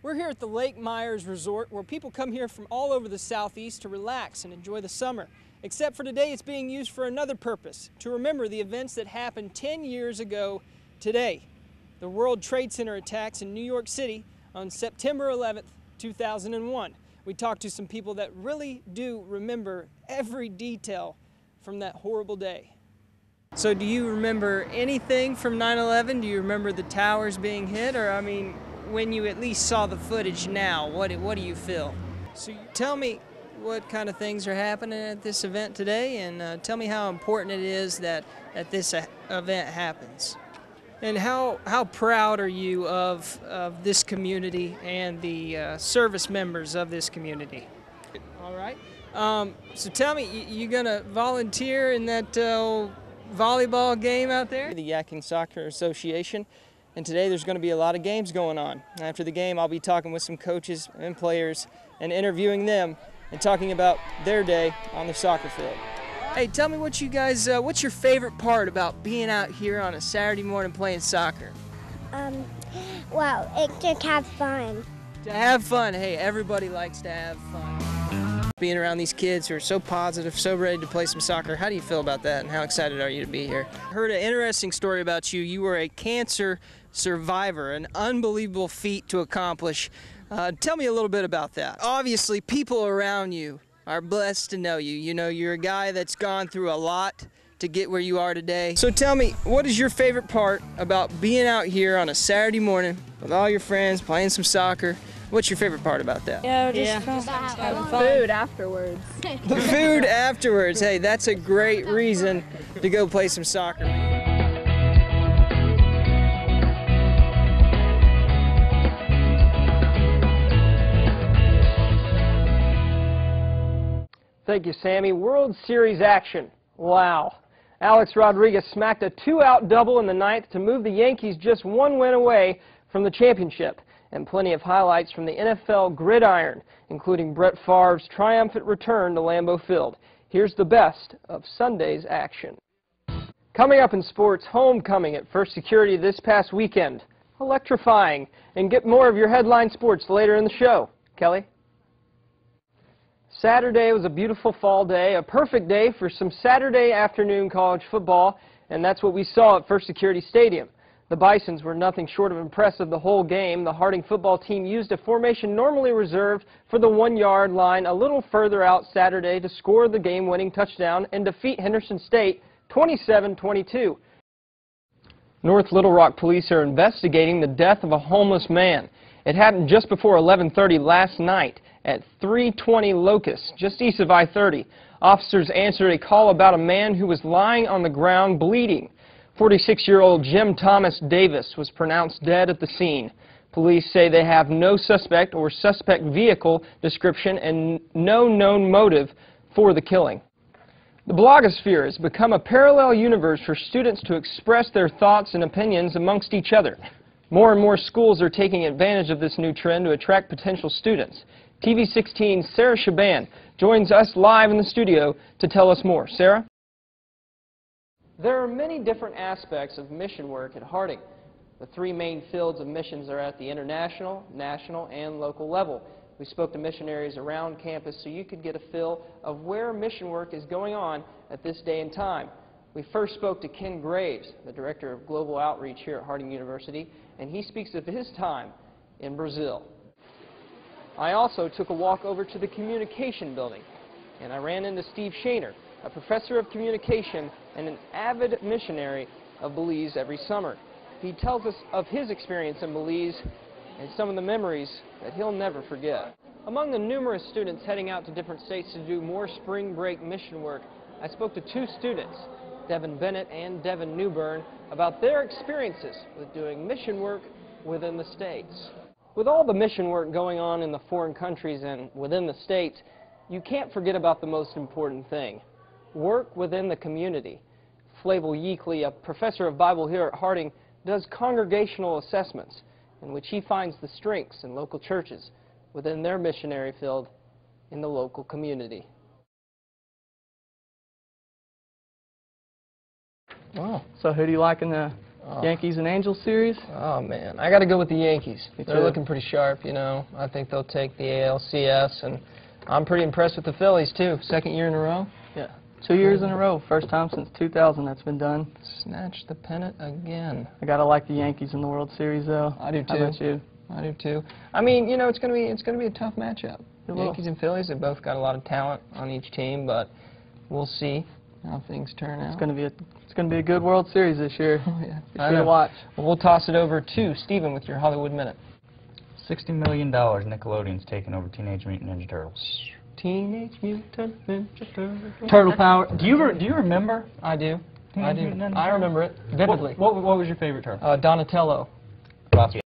We're here at the Lake Myers Resort, where people come here from all over the southeast to relax and enjoy the summer. Except for today, it's being used for another purpose, to remember the events that happened 10 years ago today. The World Trade Center attacks in New York City on September 11th, 2001. We talked to some people that really do remember every detail from that horrible day. So do you remember anything from 9/11? Do you remember the towers being hit? Or, I mean, when you at least saw the footage now, what do you feel? So tell me what kind of things are happening at this event today, and tell me how important it is that this event happens. And how proud are you of this community and the service members of this community? All right. So tell me, you gonna volunteer in that volleyball game out there? The Yakking Soccer Association. And today there's going to be a lot of games going on. After the game, I'll be talking with some coaches and players and interviewing them and talking about their day on the soccer field. Hey, tell me what you guys, what's your favorite part about being out here on a Saturday morning playing soccer? Well, it's to have fun. To have fun. Hey, everybody likes to have fun. Being around these kids who are so positive, so ready to play some soccer. How do you feel about that, and how excited are you to be here? I heard an interesting story about you. You were a cancer survivor, an unbelievable feat to accomplish. Tell me a little bit about that. Obviously, people around you are blessed to know you. You know, you're a guy that's gone through a lot to get where you are today. So tell me, what is your favorite part about being out here on a Saturday morning with all your friends, playing some soccer? What's your favorite part about that? Having fun. Food afterwards. The food afterwards. Hey, that's a great reason to go play some soccer. Thank you, Sammy. World Series action. Wow. Alex Rodriguez smacked a two-out double in the ninth to move the Yankees just one win away from the championship. And plenty of highlights from the NFL gridiron, including Brett Favre's triumphant return to Lambeau Field. Here's the best of Sunday's action. Coming up in sports, homecoming at First Security this past weekend. Electrifying. And get more of your headline sports later in the show. Kelly? Saturday was a beautiful fall day, a perfect day for some Saturday afternoon college football, and that's what we saw at First Security Stadium. The Bisons were nothing short of impressive the whole game. The Harding football team used a formation normally reserved for the 1-yard line a little further out Saturday to score the game-winning touchdown and defeat Henderson State 27-22. North Little Rock police are investigating the death of a homeless man. It happened just before 11:30 last night at 320 Locust, just east of I-30. Officers answered a call about a man who was lying on the ground bleeding. 46-year-old Jim Thomas Davis was pronounced dead at the scene. Police say they have no suspect or suspect vehicle description and no known motive for the killing. The blogosphere has become a parallel universe for students to express their thoughts and opinions amongst each other. More and more schools are taking advantage of this new trend to attract potential students. TV16's Sarah Shaban joins us live in the studio to tell us more. Sarah? There are many different aspects of mission work at Harding. The three main fields of missions are at the international, national, and local level. We spoke to missionaries around campus so you could get a feel of where mission work is going on at this day and time. We first spoke to Ken Graves, the Director of Global Outreach here at Harding University, and he speaks of his time in Brazil. I also took a walk over to the Communication Building, and I ran into Steve Shaner, a professor of communication and an avid missionary of Belize every summer. He tells us of his experience in Belize and some of the memories that he'll never forget. Among the numerous students heading out to different states to do more spring break mission work, I spoke to two students, Devin Bennett and Devin Newburn, about their experiences with doing mission work within the states. With all the mission work going on in the foreign countries and within the states, you can't forget about the most important thing. Work within the community. Flavel Yeakley, a professor of Bible here at Harding, does congregational assessments in which he finds the strengths in local churches within their missionary field in the local community. Wow. So who do you like in the Yankees and Angels series? Oh, man. I got to go with the Yankees. Me They're too. looking pretty sharp, you know. I think they'll take the ALCS, and I'm pretty impressed with the Phillies, too. Second year in a row. Yeah. 2 years in a row. First time since 2000 that's been done. Snatch the pennant again. I got to like the Yankees in the World Series, though. I do, too. How about you? I do, too. I mean, you know, it's going to be a tough matchup. It will. Yankees and Phillies, they both got a lot of talent on each team, but we'll see how things turn out. It's going to be a good World Series this year. Oh, yeah. Be sure to watch. Well, we'll toss it over to Stephen with your Hollywood Minute. $60 million Nickelodeon's taking over Teenage Mutant Ninja Turtles. Teenage Mutant Ninja Turtles. Turtle Power. Do you remember? I do. Teenage Mutant Ninja I remember it vividly. What was your favorite turtle? Donatello. Raphael.